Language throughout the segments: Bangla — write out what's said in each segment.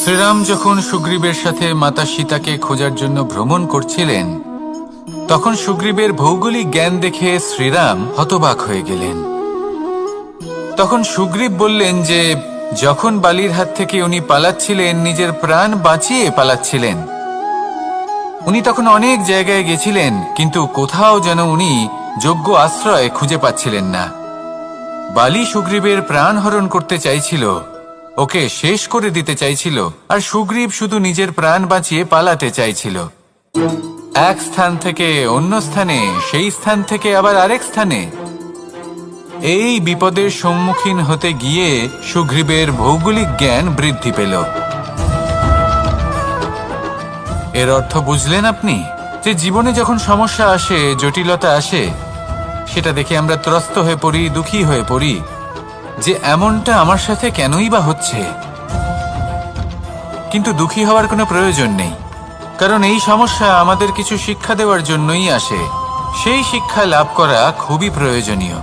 শ্রীরাম যখন সুগ্রীবের সাথে মাতা সীতাকে খোঁজার জন্য ভ্রমণ করছিলেন, তখন সুগ্রীবের ভৌগোলিক জ্ঞান দেখে শ্রীরাম হতবাক হয়ে গেলেন। তখন সুগ্রীব বললেন যে যখন বালির হাত থেকে উনি পালাচ্ছিলেন, নিজের প্রাণ বাঁচিয়ে পালাচ্ছিলেন, উনি তখন অনেক জায়গায় গেছিলেন, কিন্তু কোথাও যেন উনি যোগ্য আশ্রয় খুঁজে পাচ্ছিলেন না। বালি সুগ্রীবের প্রাণ হরণ করতে চাইছিল, ওকে শেষ করে দিতে চাইছিল, আর সুগ্রীব শুধু নিজের প্রাণ বাঁচিয়ে পালাতে চাইছিল। এক স্থান থেকে অন্য স্থানে, সেই স্থান থেকে আবার আরেক স্থানে। এই বিপদের সম্মুখীন হতে গিয়ে সুগ্রীবের ভৌগোলিক জ্ঞান বৃদ্ধি পেল। এর অর্থ বুঝলেন আপনি? যে জীবনে যখন সমস্যা আসে, জটিলতা আসে, সেটা দেখে আমরা ত্রস্ত হয়ে পড়ি, দুঃখী হয়ে পড়ি যে এমনটা আমার সাথে কেনই বা হচ্ছে। কিন্তু দুঃখী হওয়ার কোনো প্রয়োজন নেই, কারণ এই সমস্যা আমাদের কিছু শিক্ষা দেওয়ার জন্যই আসে। সেই শিক্ষা লাভ করা খুবই প্রয়োজনীয়।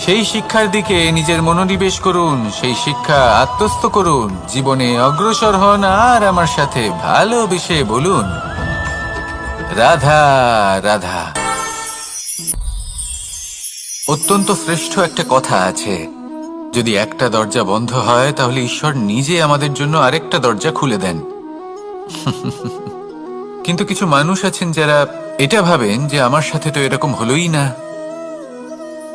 সেই শিক্ষার দিকে নিজের মনোনিবেশ করুন, সেই শিক্ষা আত্মস্থ করুন, জীবনে অগ্রসর হন, আর আমার সাথে ভালোবেসে বলুন, রাধা রাধা। অত্যন্ত শ্রেষ্ঠ একটা কথা আছে, যদি একটা দরজা বন্ধ হয় তাহলে ঈশ্বর নিজে আমাদের জন্য আরেকটা দরজা খুলে দেন। কিন্তু কিছু মানুষ আছেন যারা এটা ভাবেন যে আমার সাথে তো এরকম হলোই না,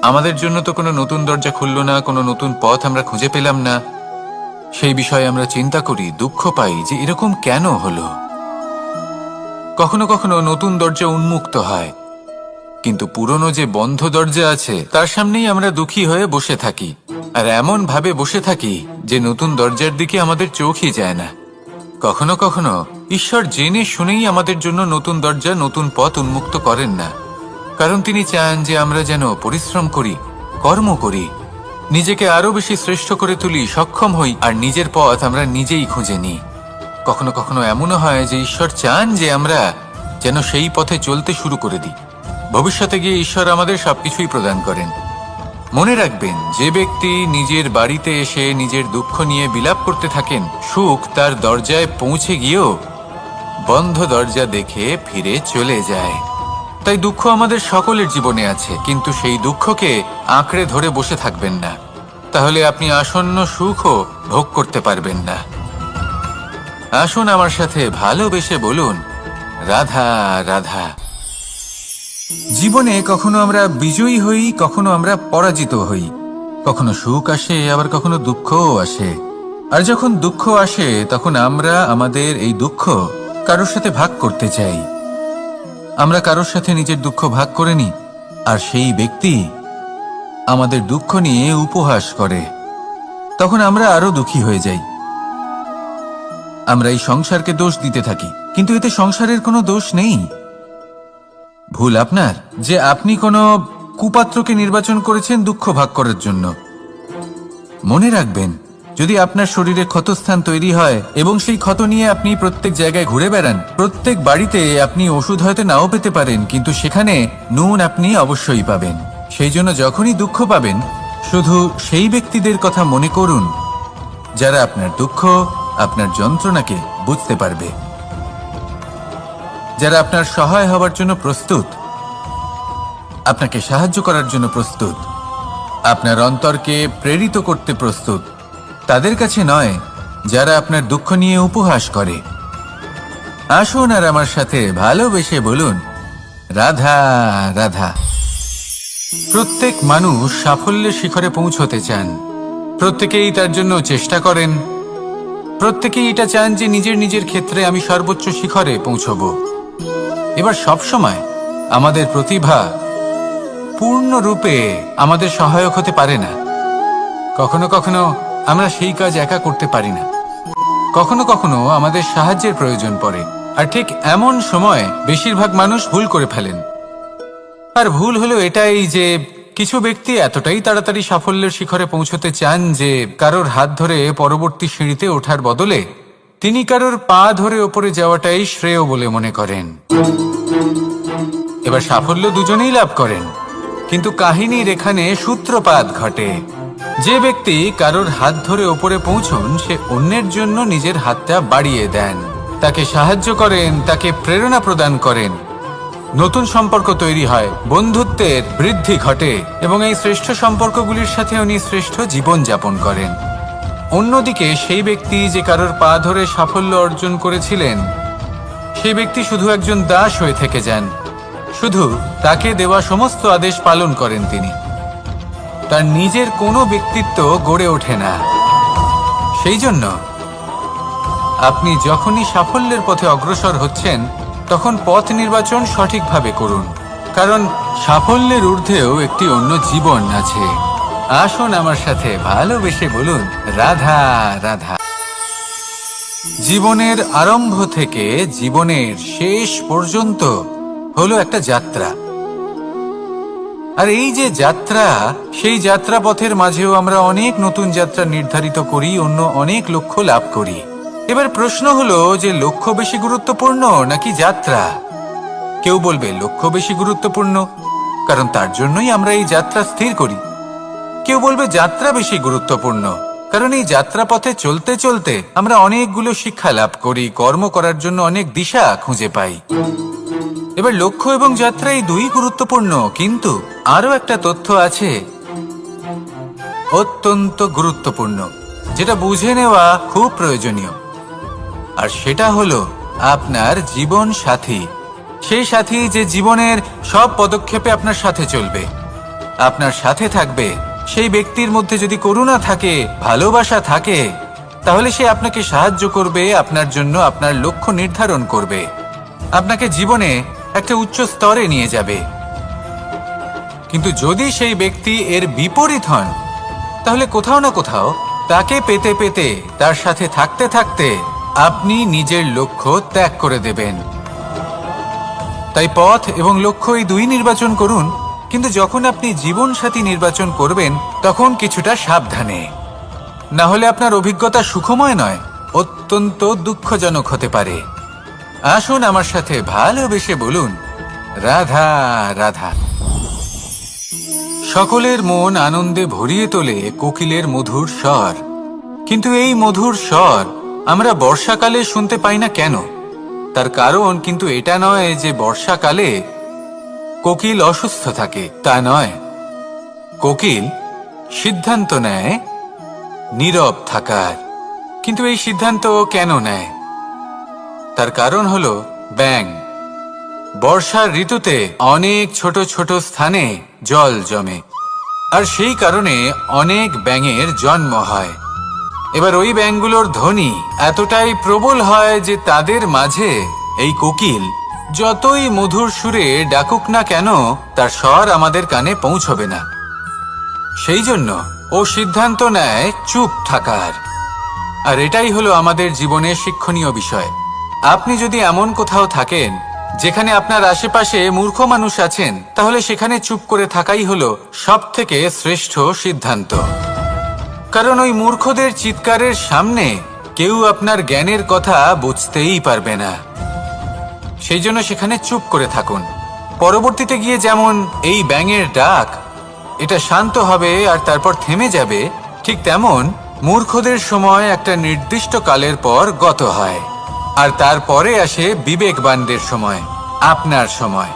আমাদের জন্য তো কোনো নতুন দরজা খুলল না, কোনো নতুন পথ আমরা খুঁজে পেলাম না। সেই বিষয়ে আমরা চিন্তা করি, দুঃখ পাই যে এরকম কেন হলো। কখনো কখনো নতুন দরজা উন্মুক্ত হয়, কিন্তু পুরনো যে বন্ধ দরজা আছে তার সামনেই আমরা দুঃখী হয়ে বসে থাকি, আর এমন ভাবে বসে থাকি যে নতুন দরজার দিকে আমাদের চোখই যায় না। কখনো কখনো ঈশ্বর জেনে শুনেই আমাদের জন্য নতুন দরজা, নতুন পথ উন্মুক্ত করেন না, কারণ তিনি চান যে আমরা যেন পরিশ্রম করি, কর্ম করি, নিজেকে আরো বেশি শ্রেষ্ঠ করে তুলি, সক্ষম হই, আর নিজের পথ আমরা নিজেই খুঁজে নিই। কখনো কখনো এমনও হয় যে ঈশ্বর চান যে আমরা যেন সেই পথে চলতে শুরু করে দিই। ভবিষ্যতে গিয়ে ঈশ্বর আমাদের সবকিছুই প্রদান করেন। মনে রাখবেন, যে ব্যক্তি নিজের বাড়িতে এসে নিজের দুঃখ নিয়ে বিলাপ করতে থাকেন, সুখ তার দরজায় পৌঁছে গিয়েও বন্ধ দরজা দেখে ফিরে চলে যায়। তাই দুঃখ আমাদের সকলের জীবনে আছে, কিন্তু সেই দুঃখকে আঁকড়ে ধরে বসে থাকবেন না, তাহলে আপনি আসন্ন সুখও ভোগ করতে পারবেন না। আসুন আমার সাথে ভালোবেসে বলুন, রাধা রাধা। জীবনে কখনো আমরা বিজয়ী হই, কখনো আমরা পরাজিত হই, কখনো সুখ আসে, আবার কখনো দুঃখও আসে। আর যখন দুঃখ আসে তখন আমরা আমাদের এই দুঃখ কারোর সাথে ভাগ করতে চাই। আমরা কারোর সাথে নিজের দুঃখ ভাগ করে নিই, আর সেই ব্যক্তি আমাদের দুঃখ নিয়ে উপহাস করে। তখন আমরা আরো দুঃখী হয়ে যাই। আমরা এই সংসারকে দোষ দিতে থাকি, কিন্তু এতে সংসারের কোনো দোষ নেই। ভুল আপনার যে আপনি কোনো কুপাত্রকে নির্বাচন করেছেন দুঃখ ভাগ করার জন্য। মনে রাখবেন, যদি আপনার শরীরে ক্ষতস্থান তৈরি হয় এবং সেই ক্ষত নিয়ে আপনি প্রত্যেক জায়গায় ঘুরে বেড়ান, প্রত্যেক বাড়িতে আপনি ওষুধ হয়তো নাও পেতে পারেন, কিন্তু সেখানে নুন আপনি অবশ্যই পাবেন। সেই জন্য যখনই দুঃখ পাবেন, শুধু সেই ব্যক্তিদের কথা মনে করুন যারা আপনার দুঃখ, আপনার যন্ত্রণাকে বুঝতে পারবে, যারা আপনার সহায় হওয়ার জন্য প্রস্তুত, আপনাকে সাহায্য করার জন্য প্রস্তুত, আপনার অন্তরকে প্রেরিত করতে প্রস্তুত। তাদের কাছে নয় যারা আপনার দুঃখ নিয়ে উপহাস করে। আসুন আর আমার সাথে ভালোবেসে বলুন, রাধা রাধা। প্রত্যেক মানুষ সাফল্যের শিখরে পৌঁছতে চান, প্রত্যেকেই তার জন্য চেষ্টা করেন, প্রত্যেকেই এটা চান যে নিজের নিজের ক্ষেত্রে আমি সর্বোচ্চ শিখরে পৌঁছব। এবার সবসময় আমাদের প্রতিভা পূর্ণরূপে আমাদের সহায়ক হতে পারে না। কখনো কখনো আমরা সেই কাজ একা করতে পারি না, কখনো কখনো আমাদের সাহায্যের প্রয়োজন পড়ে। আর ঠিক এমন সময় বেশিরভাগ মানুষ ভুল করে ফেলেন। আর ভুল হলো এটাই যে কিছু ব্যক্তি এতটাই তাড়াতাড়ি সাফল্যের শিখরে পৌঁছতে চান যে কারোর হাত ধরে পরবর্তী সিঁড়িতে ওঠার বদলে তিনি কারোর পা ধরে ওপরে যাওয়াটাই শ্রেয় বলে মনে করেন। এবার সাফল্য দুজনেই লাভ করেন, কিন্তু কাহিনীর এখানে সূত্রপাত ঘটে। যে ব্যক্তি কারোর হাত ধরে ওপরে পৌঁছন, সে অন্যের জন্য নিজের হাতটা বাড়িয়ে দেন, তাকে সাহায্য করেন, তাকে প্রেরণা প্রদান করেন। নতুন সম্পর্ক তৈরি হয়, বন্ধুত্বের বৃদ্ধি ঘটে এবং এই শ্রেষ্ঠ সম্পর্কগুলির সাথে উনি শ্রেষ্ঠ জীবন যাপন করেন। অন্যদিকে সেই ব্যক্তি যে কারোর পা ধরে সাফল্য অর্জন করেছিলেন, সেই ব্যক্তি শুধু একজন দাস হয়ে থেকে যান। শুধু তাকে দেওয়া সমস্ত আদেশ পালন করেন তিনি। তার নিজের কোনো ব্যক্তিত্ব গড়ে ওঠে না। সেই জন্য আপনি যখনই সাফল্যের পথে অগ্রসর হচ্ছেন, তখন পথ নির্বাচন সঠিকভাবে করুন, কারণ সাফল্যের ঊর্ধ্বেও একটি অন্য জীবন আছে। আসুন আমার সাথে ভালোবেসে বলুন, রাধা রাধা। জীবনের আরম্ভ থেকে জীবনের শেষ পর্যন্ত হলো একটা যাত্রা। আর এই যে যাত্রা, সেই যাত্রা পথের মাঝেও আমরা অনেক নতুন যাত্রা নির্ধারিত করি, অন্য অনেক লক্ষ্য লাভ করি। এবার প্রশ্ন হলো যে লক্ষ্য বেশি গুরুত্বপূর্ণ নাকি যাত্রা? কেউ বলবে লক্ষ্য বেশি গুরুত্বপূর্ণ, কারণ তার জন্যই আমরা এই যাত্রা স্থির করি। কেউ বলবে যাত্রা বেশি গুরুত্বপূর্ণ, কারণ এই যাত্রা পথে চলতে চলতে আমরা অনেকগুলো শিক্ষা লাভ করি, কর্ম করার জন্য অনেক দিশা খুঁজে পাই। এবার লক্ষ্য এবং যাত্রা এই দুই গুরুত্বপূর্ণ, কিন্তু আরো একটা তথ্য আছে অত্যন্ত গুরুত্বপূর্ণ, যেটা বুঝে নেওয়া খুব প্রয়োজনীয়। আর সেটা হলো আপনার জীবন সাথী। সেই সাথী যে জীবনের সব পদক্ষেপে আপনার সাথে চলবে, আপনার সাথে থাকবে। সেই ব্যক্তির মধ্যে যদি করুণা থাকে, ভালোবাসা থাকে, তাহলে সে আপনাকে সাহায্য করবে, আপনার জন্য আপনার লক্ষ্য নির্ধারণ করবে, আপনাকে জীবনে একটা উচ্চ স্তরে নিয়ে যাবে। কিন্তু যদি সেই ব্যক্তি এর বিপরীত হন, তাহলে কোথাও না কোথাও তাকে পেতে পেতে, তার সাথে থাকতে থাকতে আপনি নিজের লক্ষ্য ত্যাগ করে দেবেন। তাই পথ এবং লক্ষ্য এই দুই নির্বাচন করুন, কিন্তু যখন আপনি জীবন সাথী নির্বাচন করবেন, তখন কিছুটা সাবধানে, না হলে আপনার অভিজ্ঞতা সুখময় নয়, অত্যন্ত দুঃখজনক হতে পারে। আসুন আমার সাথে ভালোবেসে বলুন, রাধা রাধা। সকলের মন আনন্দে ভরিয়ে তোলে কোকিলের মধুর স্বর। কিন্তু এই মধুর স্বর আমরা বর্ষাকালে শুনতে পাই না কেন? তার কারণ কিন্তু এটা নয় যে বর্ষাকালে কোকিল অসুস্থ থাকে, তা নয়। কোকিল সিদ্ধান্ত নেয় নীরব থাকার। কিন্তু এই সিদ্ধান্ত কেন নেয়? তার কারণ হলো ব্যাঙ। বর্ষার ঋতুতে অনেক ছোট ছোট স্থানে জল জমে, আর সেই কারণে অনেক ব্যাঙের জন্ম হয়। এবার ওই ব্যাঙগুলোর ধ্বনি এতটাই প্রবল হয় যে তাদের মাঝে এই কোকিল যতই মধুর সুরে ডাকুক না কেন, তার স্বর আমাদের কানে পৌঁছবে না। সেই জন্য ও সিদ্ধান্ত নেয় চুপ থাকার। আর এটাই হলো আমাদের জীবনের শিক্ষণীয় বিষয়। আপনি যদি এমন কোথাও থাকেন যেখানে আপনার আশেপাশে মূর্খ মানুষ আছেন, তাহলে সেখানে চুপ করে থাকাই হলো সবথেকে শ্রেষ্ঠ সিদ্ধান্ত। কারণ ওই মূর্খদের চিৎকারের সামনে কেউ আপনার জ্ঞানের কথা বুঝতেই পারবে না। সেই জন্য সেখানে চুপ করে থাকুন। পরবর্তীতে গিয়ে যেমন এই ব্যাঙের ডাক, এটা শান্ত হবে আর তারপর থেমে যাবে, ঠিক তেমন মূর্খদের সময় একটা নির্দিষ্ট কালের পর গত হয়, আর তারপরে আসে বিবেকবানদের সময়, আপনার সময়।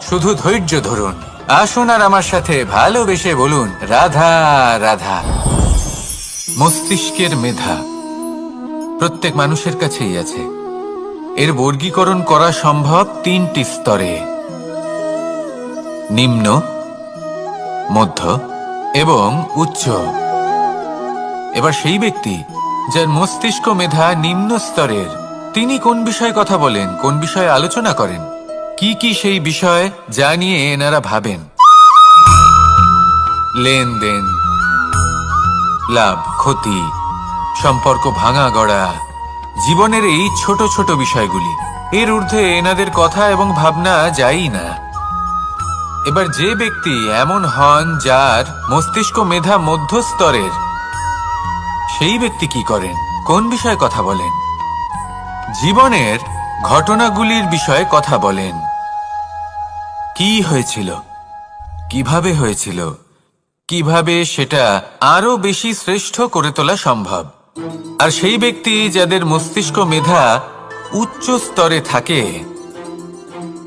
শুধু ধৈর্য ধরুন। আসুন আর আমার সাথে ভালোবেসে বলুন, রাধা রাধা। মস্তিষ্কের মেধা প্রত্যেক মানুষের কাছেই আছে। এর বর্গীকরণ করা সম্ভব তিনটি স্তরে: নিম্ন, মধ্য এবং উচ্চ। এবার সেই ব্যক্তি যার মস্তিষ্ক মেধা নিম্ন স্তরের, তিনি কোন বিষয়ে কথা বলেন, কোন বিষয়ে আলোচনা করেন, কি কি সেই বিষয় যা নিয়ে এনারা ভাবেন? লেনদেন, লাভ ক্ষতি, সম্পর্ক ভাঙা গড়া, জীবনের এই ছোট ছোট বিষয়গুলি। এর ঊর্ধ্বে এনাদের কথা এবং ভাবনা যায়ই না। এবার যে ব্যক্তি এমন হন যার মস্তিষ্ক মেধা মধ্যস্তরের, সেই ব্যক্তি কি করেন, কোন বিষয়ে কথা বলেন? জীবনের ঘটনাগুলির বিষয়ে কথা বলেন। কি হয়েছিল, কিভাবে হয়েছিল, কিভাবে সেটা আরো বেশি শ্রেষ্ঠ করে তোলা সম্ভব। আর সেই ব্যক্তি যাদের মস্তিষ্ক মেধা উচ্চ স্তরে থাকে,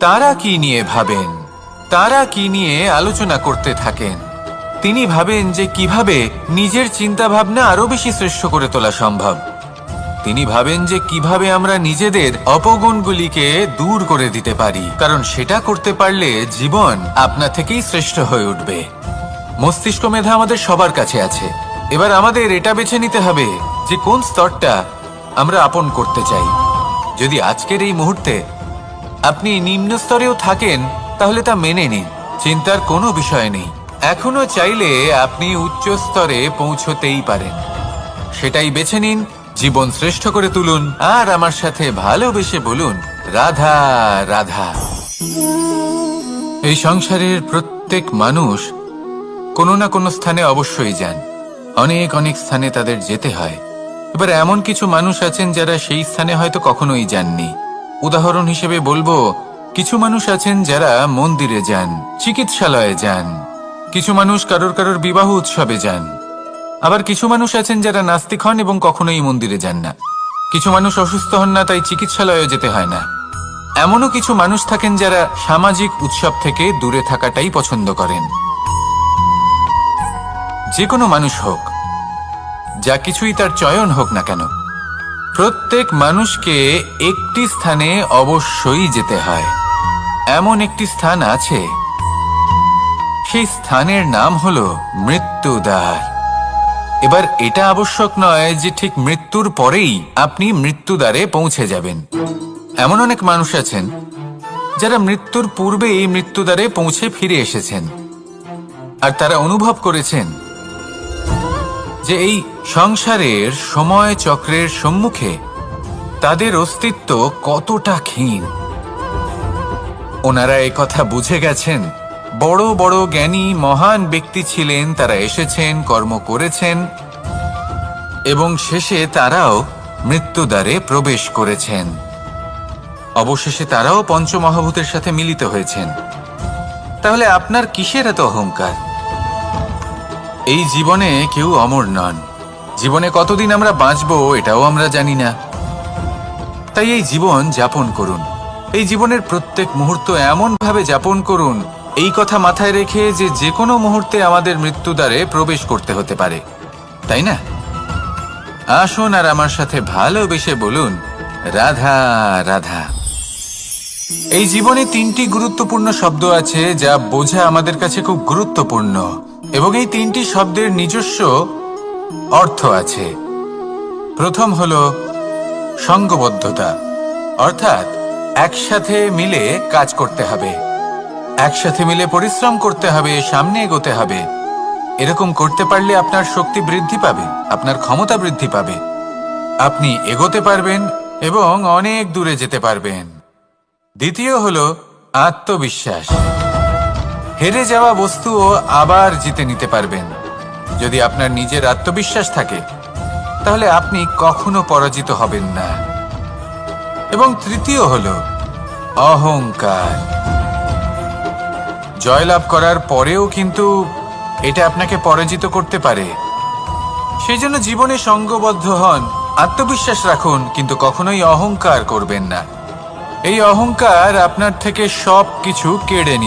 তারা কি নিয়ে ভাবেন, তারা কি নিয়ে আলোচনা করতে থাকেন? তিনি ভাবেন যে কিভাবে নিজের চিন্তা ভাবনা আরো বেশি শ্রেষ্ঠ করে তোলা সম্ভব। তিনি ভাবেন যে কিভাবে আমরা নিজেদের অপগুণগুলিকে দূর করে দিতে পারি, কারণ সেটা করতে পারলে জীবন আপনা থেকেই শ্রেষ্ঠ হয়ে উঠবে। মস্তিষ্ক মেধা আমাদের সবার কাছে আছে। এবার আমাদের এটা বেছে নিতে হবে যে কোন স্তরটা আমরা আপন করতে চাই। যদি আজকের এই মুহূর্তে আপনি নিম্ন স্তরেও থাকেন, তাহলে তা মেনে নিন, চিন্তার কোনো বিষয় নেই। এখনো চাইলে আপনি উচ্চ স্তরে পৌঁছতেই পারেন। সেটাই বেছে নিন, জীবন শ্রেষ্ঠ করে তুলুন, আর আমার সাথে ভালোবেসে বলুন, রাধা রাধা। এই সংসারের প্রত্যেক মানুষ কোনো না কোনো স্থানে অবশ্যই যান। অনেক অনেক স্থানে তাদের যেতে হয়। এবার এমন কিছু মানুষ আছেন যারা সেই স্থানে হয়তো কখনোই যাননি। উদাহরণ হিসেবে বলবো, কিছু মানুষ আছেন যারা মন্দিরে যান, চিকিৎসালয়ে যান, কিছু মানুষ কারোর কারোর বিবাহ উৎসবে যান। আবার কিছু মানুষ আছেন যারা নাস্তিক হন এবং কখনোই মন্দিরে যান না। কিছু মানুষ অসুস্থ হন না, তাই চিকিৎসালয়ে যেতে হয় না। এমনও কিছু মানুষ থাকেন যারা সামাজিক উৎসব থেকে দূরে থাকাটাই পছন্দ করেন। যে কোনো মানুষ হোক, যা কিছুই তার চয়ন হোক না কেন, প্রত্যেক মানুষকে একটি স্থানে অবশ্যই যেতে হয়। এমন একটি স্থান আছে, সেই স্থানের নাম হলো মৃত্যুদ্বার। এবার এটা আবশ্যক নয় যে ঠিক মৃত্যুর পরেই আপনি মৃত্যুদ্বারে পৌঁছে যাবেন। এমন অনেক মানুষ আছেন যারা মৃত্যুর পূর্বেই মৃত্যুদ্বারে পৌঁছে ফিরে এসেছেন, আর তারা অনুভব করেছেন যে এই সংসারের সময় চক্রের সম্মুখে তাদের অস্তিত্ব কতটা ক্ষীণ। ওনারা একথা বুঝে গেছেন। বড় বড় জ্ঞানী মহান ব্যক্তি ছিলেন, তারা এসেছেন, কর্ম করেছেন এবং শেষে তারাও মৃত্যুদ্বারে প্রবেশ করেছেন। অবশেষে তারাও পঞ্চমহাভূতের সাথে মিলিত হয়েছেন। তাহলে আপনার কিসের এত অহংকার? এই জীবনে কেউ অমর নন। জীবনে কতদিন আমরা বাঁচবো এটাও আমরা জানি না। তাই এই জীবন যাপন করুন। এই জীবনের প্রত্যেক মুহূর্ত এমন ভাবে যাপন করুন, এই কথা মাথায় রেখে যে যে কোনো মুহূর্তে আমাদের মৃত্যুদ্বারে প্রবেশ করতে হতে পারে, তাই না? আসুন আর আমার সাথে ভালোবেসে বলুন, রাধা রাধা। এই জীবনে তিনটি গুরুত্বপূর্ণ শব্দ আছে যা বোঝা আমাদের কাছে খুব গুরুত্বপূর্ণ, এবং এই তিনটি শব্দের নিজস্ব অর্থ আছে। প্রথম হলো সঙ্গবদ্ধতা, অর্থাৎ একসাথে মিলে কাজ করতে হবে, একসাথে মিলে পরিশ্রম করতে হবে, সামনে এগোতে হবে। এরকম করতে পারলে আপনার শক্তি বৃদ্ধি পাবে, আপনার ক্ষমতা বৃদ্ধি পাবে, আপনি এগোতে পারবেন এবং অনেক দূরে যেতে পারবেন। দ্বিতীয় হলো আত্মবিশ্বাস। হেরে যাওয়া বস্তুও আবার জিতে নিতে পারবেন। যদি আপনার নিজের আত্মবিশ্বাস থাকে, তাহলে আপনি কখনো পরাজিত হবেন না। এবং তৃতীয় হলো অহংকার। জয়লাভ করার পরেও কিন্তু এটা আপনাকে পরাজিত করতে পারে। সেই জন্য জীবনে সঙ্গবদ্ধ হন, আত্মবিশ্বাস রাখুন, কিন্তু কখনোই অহংকার করবেন না। এই অহংকার আপনার থেকে সবকিছু কেড়ে নিতে